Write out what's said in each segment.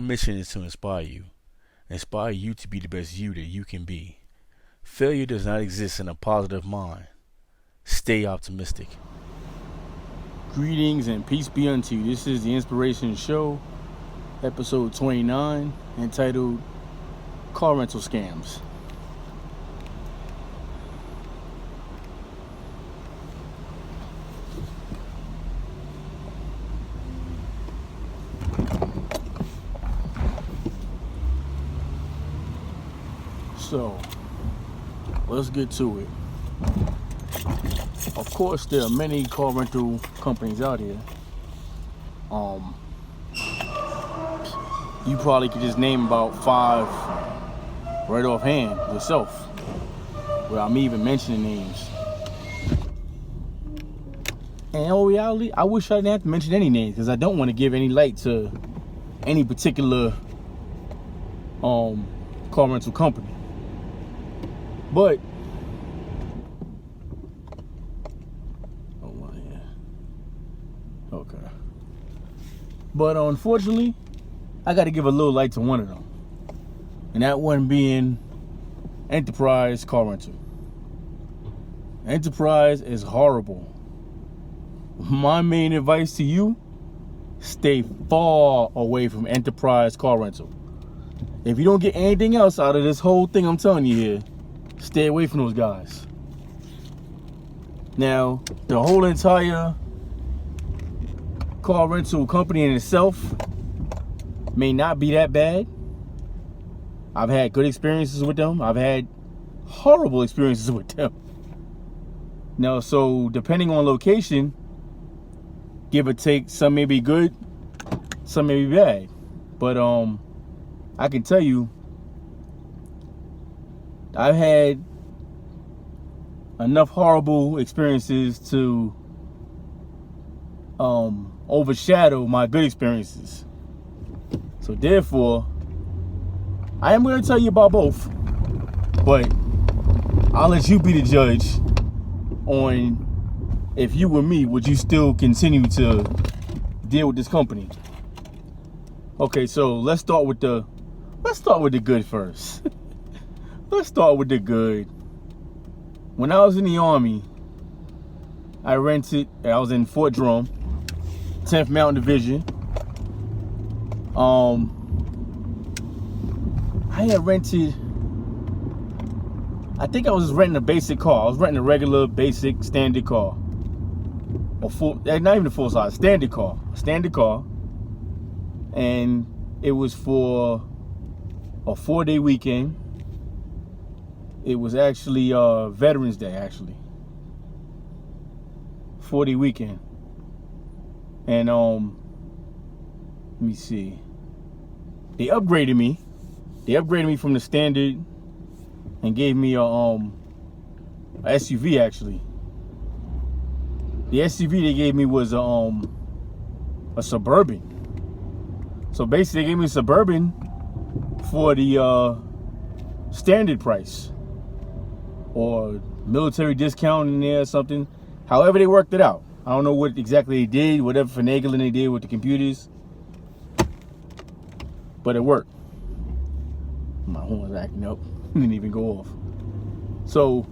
mission is to inspire you to be the best you that you can be. Failure does not exist in a positive mind. Stay optimistic. Greetings and peace be unto you. This is the Inspiration Show, episode 29, entitled Car Rental Scams. So, let's get to it. Of course, there are many car rental companies out here. You probably could just name about 5 right offhand yourself, without me even mentioning names. And in all reality, I wish I didn't have to mention any names, because I don't want to give any light to any particular car rental company. But okay. But unfortunately, I got to give a little light to one of them, and that one being Enterprise Car Rental. Enterprise is horrible. My main advice to you: stay far away from Enterprise Car Rental. If you don't get anything else out of this whole thing I'm telling you here, stay away from those guys. Now, the whole entire car rental company in itself may not be that bad. I've had good experiences with them. I've had horrible experiences with them. Now, so depending on location, give or take, some may be good, some may be bad. But I can tell you, I've had enough horrible experiences to overshadow my good experiences. So therefore, I am going to tell you about both, but I'll let you be the judge on if you were me, would you still continue to deal with this company? Okay, so let's start with the good first. Let's start with the good. When I was in the Army, I was in Fort Drum, 10th Mountain Division. I had rented, I think I was renting a basic car. I was renting a regular, basic, standard car. Not even a full size, standard car. And it was for a 4-day weekend. It was actually Veterans Day, actually. 4-day weekend. And let me see. They upgraded me from the standard and gave me a SUV, actually. The SUV they gave me was a Suburban. So basically they gave me a Suburban for the standard price, or military discount in there or something. However they worked it out. I don't know what exactly they did, whatever finagling they did with the computers, but it worked. My horn was acting up. Didn't even go off. So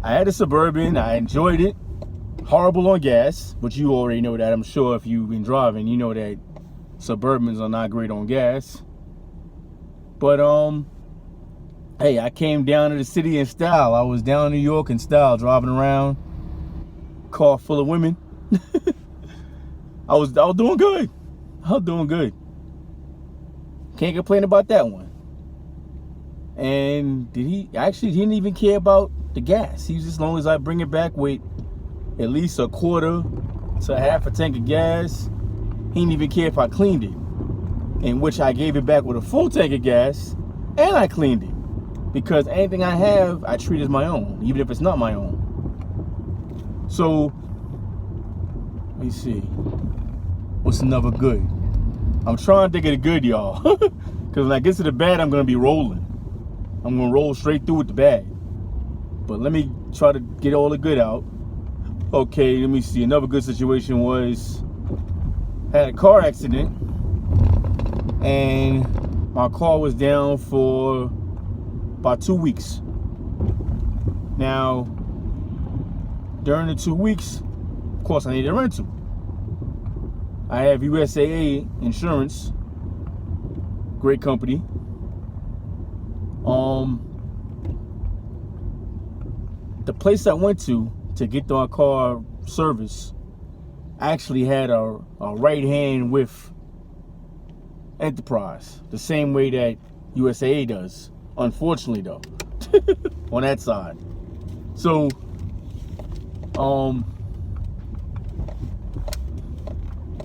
I had a Suburban. I enjoyed it. Horrible on gas, but you already know that. I'm sure if you've been driving, you know that Suburbans are not great on gas. But hey, I came down to the city in style. I was down in New York in style, driving around, car full of women. I was doing good. Can't complain about that one. And he didn't even care about the gas. He was, as long as I bring it back with at least a quarter to half a tank of gas, he didn't even care if I cleaned it. In which I gave it back with a full tank of gas, and I cleaned it. Because anything I have, I treat as my own, even if it's not my own. So, let me see. What's another good? I'm trying to think of the good, y'all. Because when I get to the bad, I'm going to be rolling. I'm going to roll straight through with the bad. But let me try to get all the good out. Okay, let me see. Another good situation was, I had a car accident and my car was down for about 2 weeks. Now, during the 2 weeks, of course, I needed a rental. I have USAA insurance, great company. The place I went to get my car service actually had a right hand with Enterprise, the same way that USAA does. Unfortunately, though, on that side. So, I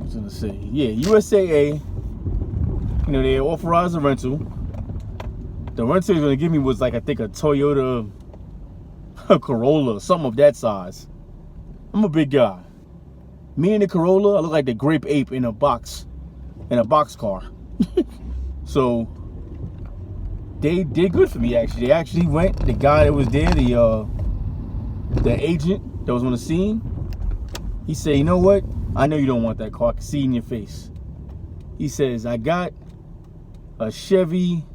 was gonna say, yeah, USAA, they authorized a rental. The rental he was gonna give me was like, I think, a Toyota Corolla, something of that size. I'm a big guy. Me and the Corolla, I look like the grape ape in a box car. So they did good for me, actually. They actually went, the guy that was there, the agent that was on the scene, he said, you know what? I know you don't want that car. I can see it in your face. He says, I got a Chevy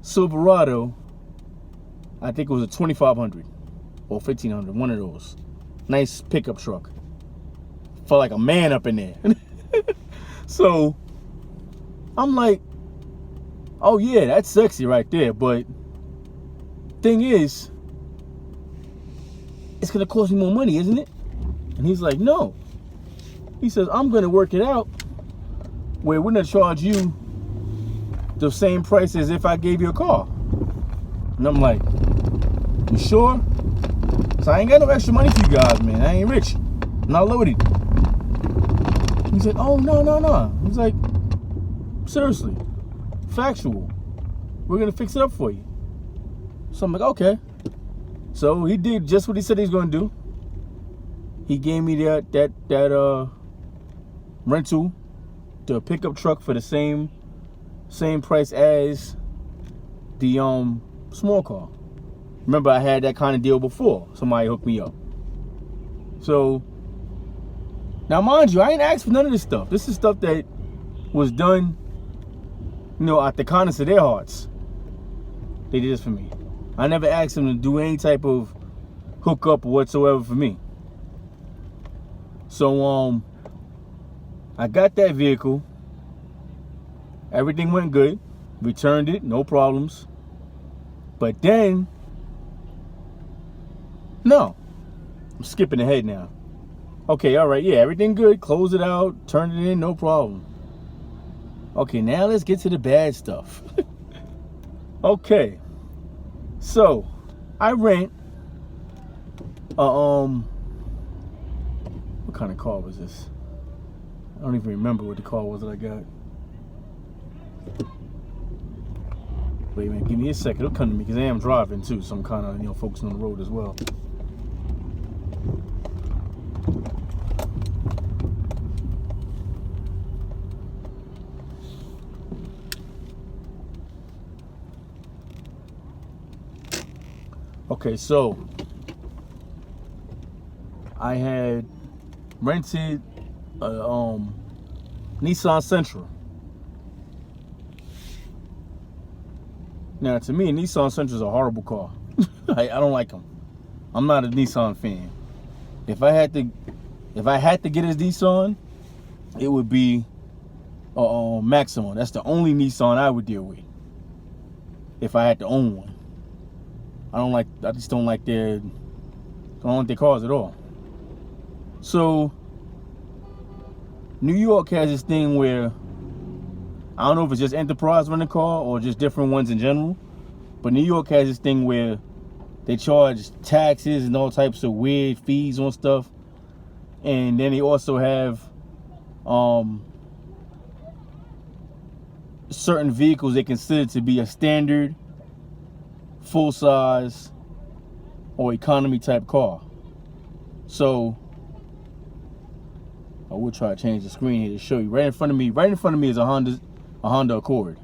Silverado. I think it was a 2500 or 1500, one of those. Nice pickup truck. Felt like a man up in there. So I'm like, oh yeah, that's sexy right there. But thing is, it's gonna cost me more money, isn't it? And he's like, no. He says, I'm gonna work it out where we're gonna charge you the same price as if I gave you a car. And I'm like, you sure? So I ain't got no extra money for you guys, man. I ain't rich. I'm not loaded. He said, oh, no. He's like, seriously, factual. We're going to fix it up for you. So I'm like, okay. So he did just what he said he's going to do. He gave me that rental, the pickup truck for the same price as the small car. Remember, I had that kind of deal before. Somebody hooked me up. So, now mind you, I ain't asked for none of this stuff. This is stuff that was done, at the kindness of their hearts. They did this for me. I never asked them to do any type of hookup or whatsoever for me. So, I got that vehicle. Everything went good. Returned it, no problems. But then, no, I'm skipping ahead now. Okay, all right, yeah, everything good. Close it out, turn it in, no problem. Okay, now let's get to the bad stuff. Okay, so I rent what kind of car was this? I don't even remember what the car was that I got. Wait a minute, give me a second. It'll come to me because I am driving too, so I'm kind of, focusing on the road as well. Okay, so I had rented a Nissan Sentra. Now, to me, a Nissan Sentra is a horrible car. I don't like them. I'm not a Nissan fan. If I had to get a Nissan, it would be a Maxima. That's the only Nissan I would deal with if I had to own one. I just don't like their cars at all. So, New York has this thing where, I don't know if it's just Enterprise renting car or just different ones in general, but New York has this thing where they charge taxes and all types of weird fees on stuff. And then they also have certain vehicles they consider to be a standard, full size, or economy type car. So I will try to change the screen here to show you. Right in front of me is a Honda Accord.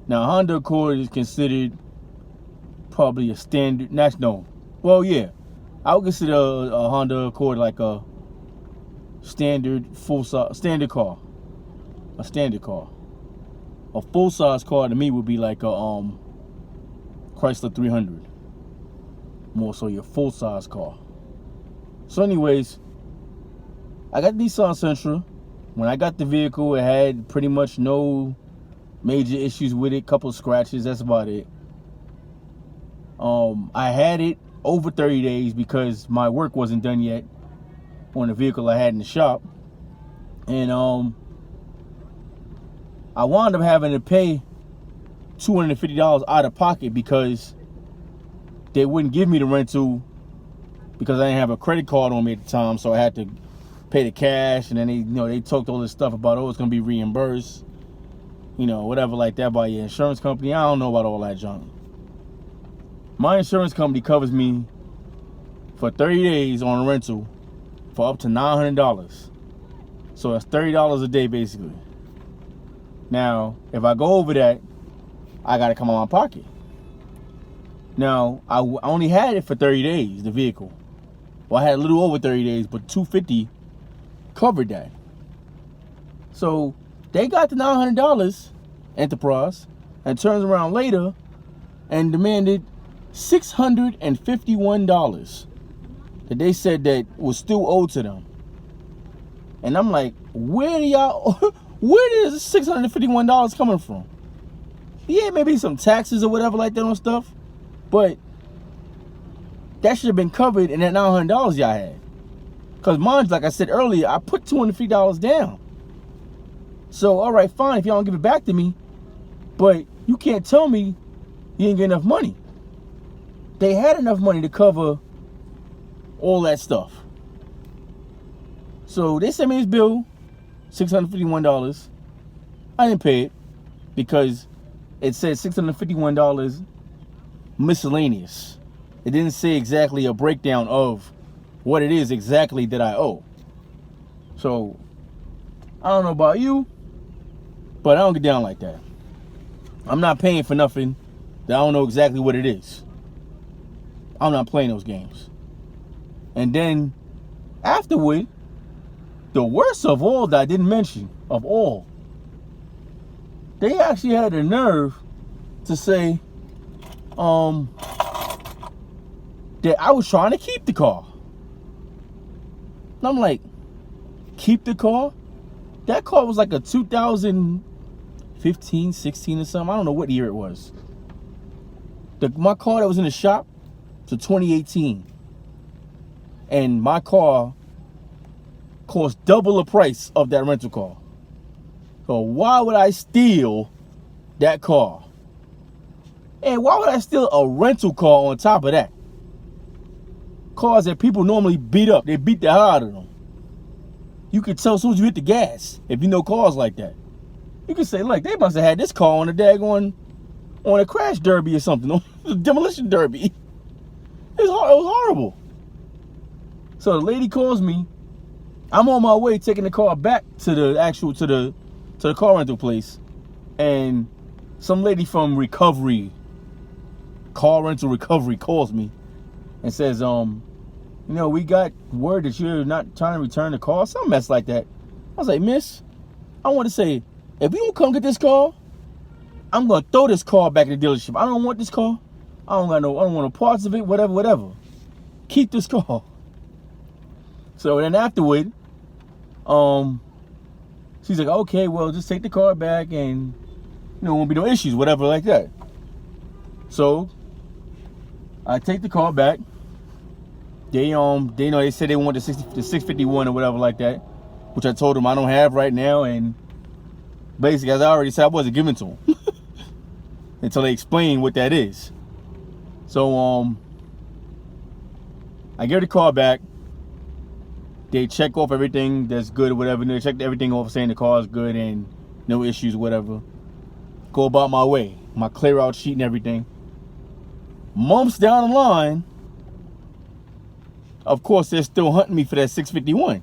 Now, a Honda Accord is considered probably a standard. Well, yeah, I would consider a Honda Accord like a standard full size standard car. a standard car. A full-size car to me would be like a Chrysler 300. More so your full-size car. So anyways, I got Nissan Sentra. When I got the vehicle, it had pretty much no major issues with it. Couple of scratches, that's about it. I had it over 30 days because my work wasn't done yet on the vehicle I had in the shop. And I wound up having to pay $250 out of pocket because they wouldn't give me the rental because I didn't have a credit card on me at the time, so I had to pay the cash. And then they talked all this stuff about, oh, it's gonna be reimbursed, whatever like that by your insurance company. I don't know about all that junk. My insurance company covers me for 30 days on a rental for up to $900. So that's $30 a day basically. Now, if I go over that, I gotta come out of my pocket. Now, I only had it for 30 days, the vehicle. Well, I had a little over 30 days, but $250 covered that. So they got the $900 Enterprise and turns around later and demanded $651 that they said that was still owed to them. And I'm like, where is $651 coming from? Yeah, maybe some taxes or whatever like that on stuff, but that should have been covered in that $900 y'all had. Because mine, like I said earlier, I put $250 down. So, all right, fine, if y'all don't give it back to me, but you can't tell me you didn't get enough money. They had enough money to cover all that stuff. So they sent me this bill, $651. I didn't pay it because it said $651 miscellaneous. It didn't say exactly a breakdown of what it is exactly that I owe. So I don't know about you, but I don't get down like that. I'm not paying for nothing that I don't know exactly what it is. I'm not playing those games. And then afterward, the worst of all that I didn't mention, of all, they actually had the nerve to say that I was trying to keep the car. And I'm like, keep the car? That car was like a 2015, 16 or something. I don't know what year it was. My car that was in the shop to 2018, and my car cost double the price of that rental car. So why would I steal that car? And why would I steal a rental car on top of that? Cars that people normally beat up, they beat the hell out of them. You can tell as soon as you hit the gas if you know cars like that. You can say, look, they must have had this car on a daggone, on a crash derby or something, on a demolition derby. It was horrible. So the lady calls me. I'm on my way taking the car back to the car rental place, and some lady from car rental recovery calls me and says, we got word that you're not trying to return the car, some mess like that. I was like, miss, I want to say, if you don't come get this car, I'm gonna throw this car back in the dealership. I don't want this car. I don't want no parts of it, whatever. Keep this car. So then afterward, she's like, okay, well, just take the car back and, won't be no issues, whatever like that. So I take the car back. They said they want the 651 or whatever like that, which I told them I don't have right now. And basically, as I already said, I wasn't giving to them until they explained what that is. So I give the car back. They check off everything that's good or whatever. They checked everything off saying the car is good and no issues, whatever. Go about my way. My clear out sheet and everything. Months down the line, of course, they're still hunting me for that 651.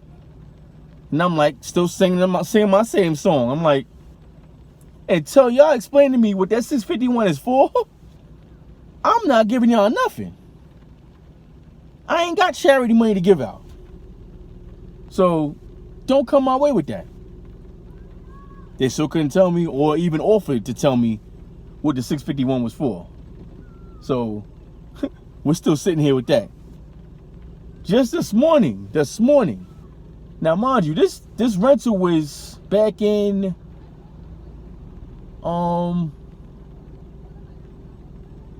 And I'm like, still singing my same song. I'm like, until y'all explain to me what that 651 is for, I'm not giving y'all nothing. I ain't got charity money to give out. So don't come my way with that. They still couldn't tell me or even offered to tell me what the 651 was for. So we're still sitting here with that. Just this morning. Now, mind you, this rental was back in oh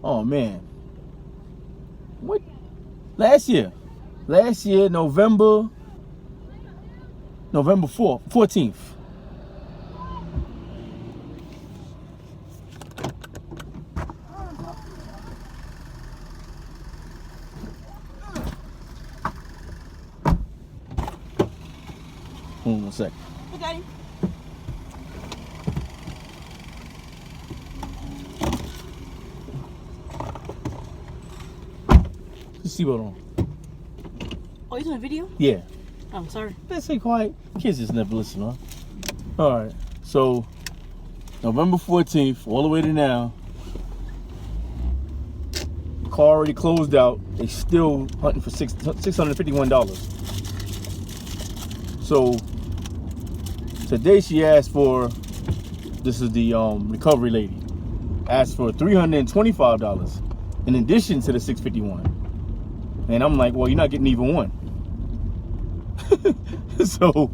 man, what? Last year, November 14th. Hold on 1 second. Okay. Seatbelt on. Oh, you doing a video? Yeah. Oh, sorry. Let's stay quiet. Kids just never listen, huh? All right. So, November 14th, all the way to now. The car already closed out. They still hunting for $651. So, today she asked for, this is the recovery lady, asked for $325 in addition to the $651. And I'm like, well, you're not getting even one. So,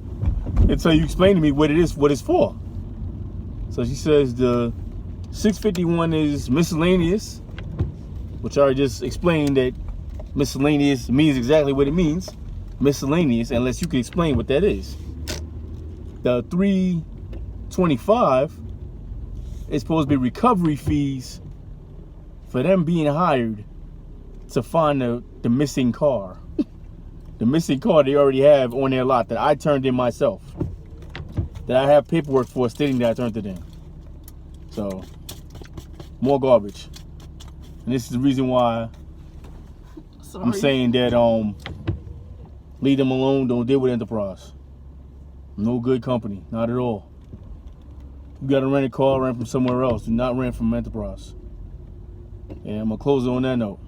until you explain to me what it is, what it's for. So she says the $651 is miscellaneous, which I just explained that miscellaneous means exactly what it means. Miscellaneous, unless you can explain what that is. The $325 is supposed to be recovery fees for them being hired to find the missing car. The missing car they already have on their lot that I turned in myself. That I have paperwork for stating that I turned it in. So, more garbage. And this is the reason why I'm saying that leave them alone, don't deal with Enterprise. No good company, not at all. You gotta rent a car, rent from somewhere else. Do not rent from Enterprise. And I'm gonna close it on that note.